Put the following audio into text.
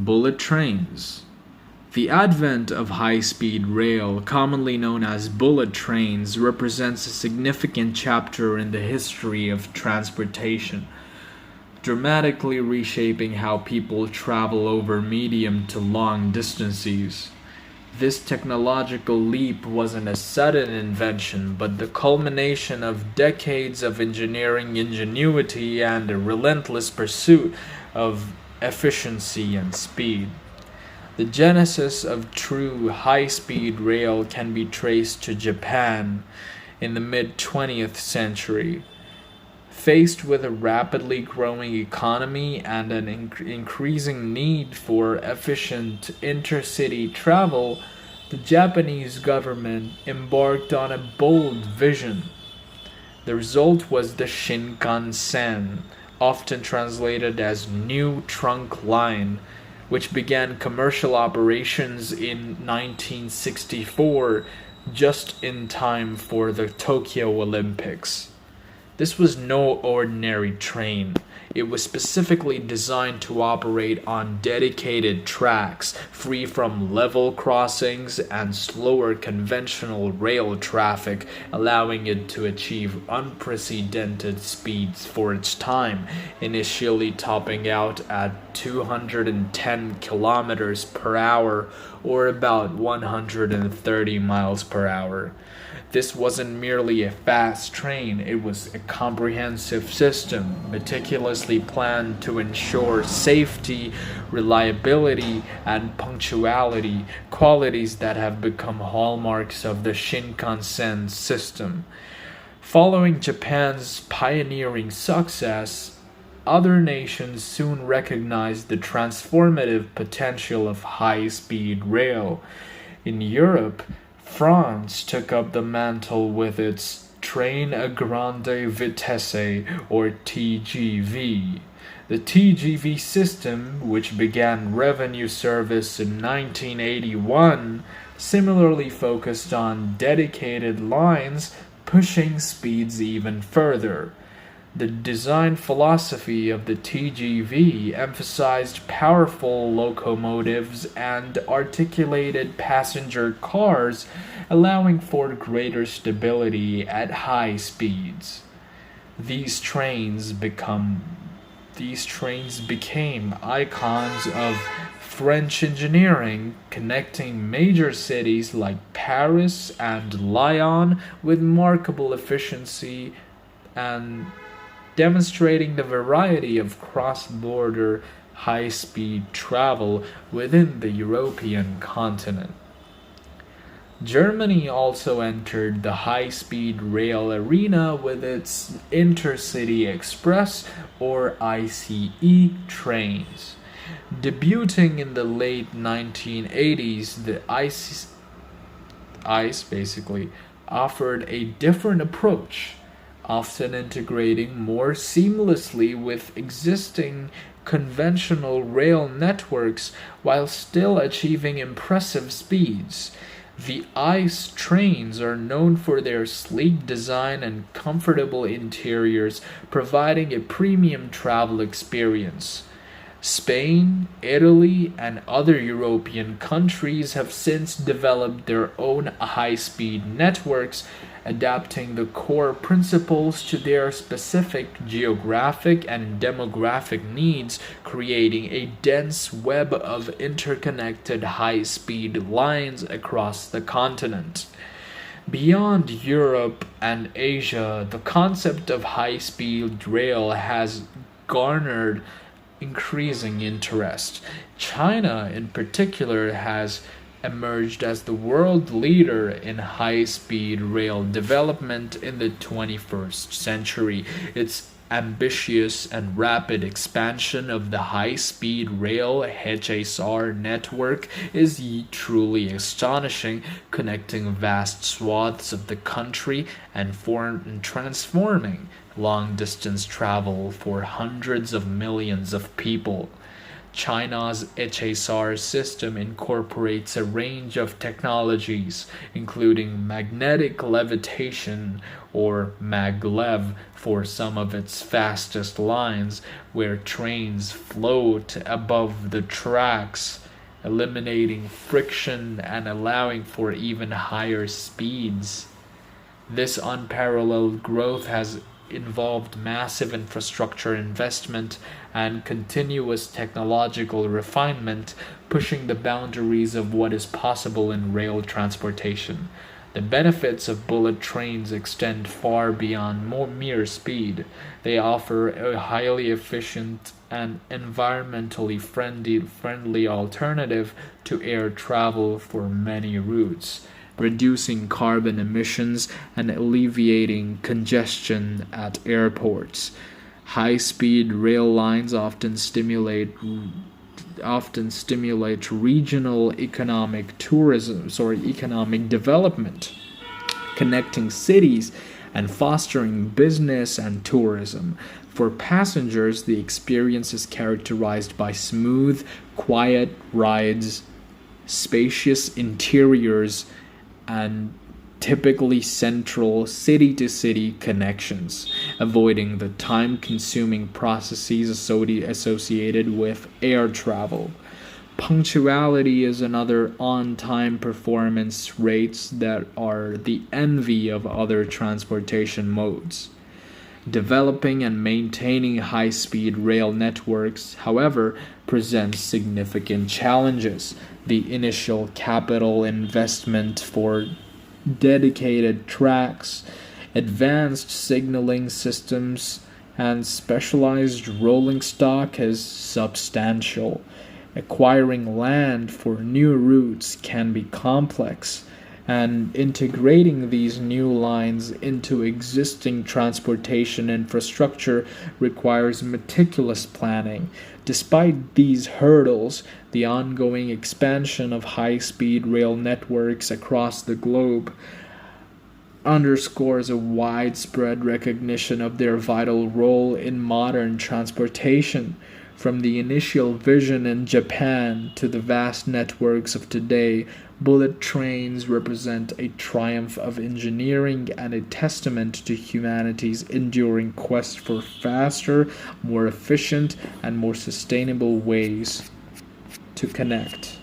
Bullet trains. The advent of high-speed rail, commonly known as bullet trains, represents a significant chapter in the history of transportation, dramatically reshaping how people travel over medium to long distances. This technological leap wasn't a sudden invention, but the culmination of decades of engineering ingenuity and a relentless pursuit of efficiency and speed. The genesis of true high-speed rail can be traced to Japan in the mid-20th century. Faced with a rapidly growing economy and an increasing need for efficient intercity travel, the Japanese government embarked on a bold vision. The result was the Shinkansen, often translated as New Trunk Line, which began commercial operations in 1964, just in time for the Tokyo Olympics. This was no ordinary train. It was specifically designed to operate on dedicated tracks, free from level crossings and slower conventional rail traffic, allowing it to achieve unprecedented speeds for its time, initially topping out at 210 kilometers per hour or about 130 miles per hour. This wasn't merely a fast train, it was a comprehensive system, meticulously planned to ensure safety, reliability, and punctuality, qualities that have become hallmarks of the Shinkansen system. Following Japan's pioneering success, other nations soon recognized the transformative potential of high-speed rail. In Europe, France took up the mantle with its Train à Grande Vitesse, or TGV. The TGV system, which began revenue service in 1981, similarly focused on dedicated lines, pushing speeds even further. The design philosophy of the TGV emphasized powerful locomotives and articulated passenger cars, allowing for greater stability at high speeds. These trains became icons of French engineering, connecting major cities like Paris and Lyon with remarkable efficiency and demonstrating the variety of cross-border high-speed travel within the European continent. Germany also entered the high-speed rail arena with its Intercity Express, or ICE, trains. Debuting in the late 1980s, the ICE basically offered a different approach, often integrating more seamlessly with existing conventional rail networks while still achieving impressive speeds. The ICE trains are known for their sleek design and comfortable interiors, providing a premium travel experience. Spain, Italy, and other European countries have since developed their own high-speed networks, adapting the core principles to their specific geographic and demographic needs, creating a dense web of interconnected high-speed lines across the continent. Beyond Europe and Asia, the concept of high-speed rail has garnered increasing interest. China, in particular, has emerged as the world leader in high-speed rail development in the 21st century. Its ambitious and rapid expansion of the high-speed rail HSR network is truly astonishing, connecting vast swaths of the country and transforming long-distance travel for hundreds of millions of people. China's HSR system incorporates a range of technologies, including magnetic levitation or maglev for some of its fastest lines, where trains float above the tracks, eliminating friction and allowing for even higher speeds. This unparalleled growth has involved massive infrastructure investment and continuous technological refinement, pushing the boundaries of what is possible in rail transportation. The benefits of bullet trains extend far beyond mere speed. They offer a highly efficient and environmentally friendly alternative to air travel for many routes, reducing carbon emissions and alleviating congestion at airports. High-speed rail lines often stimulate regional economic development, connecting cities and fostering business and tourism. For passengers, the experience is characterized by smooth, quiet rides, spacious interiors, and typically central city-to-city connections, avoiding the time-consuming processes associated with air travel. Punctuality is another on-time performance rates that are the envy of other transportation modes. Developing and maintaining high-speed rail networks, however, presents significant challenges. The initial capital investment for dedicated tracks, advanced signaling systems, and specialized rolling stock is substantial. Acquiring land for new routes can be complex, and integrating these new lines into existing transportation infrastructure requires meticulous planning. Despite these hurdles, the ongoing expansion of high-speed rail networks across the globe underscores a widespread recognition of their vital role in modern transportation. From the initial vision in Japan to the vast networks of today, bullet trains represent a triumph of engineering and a testament to humanity's enduring quest for faster, more efficient, and more sustainable ways to connect.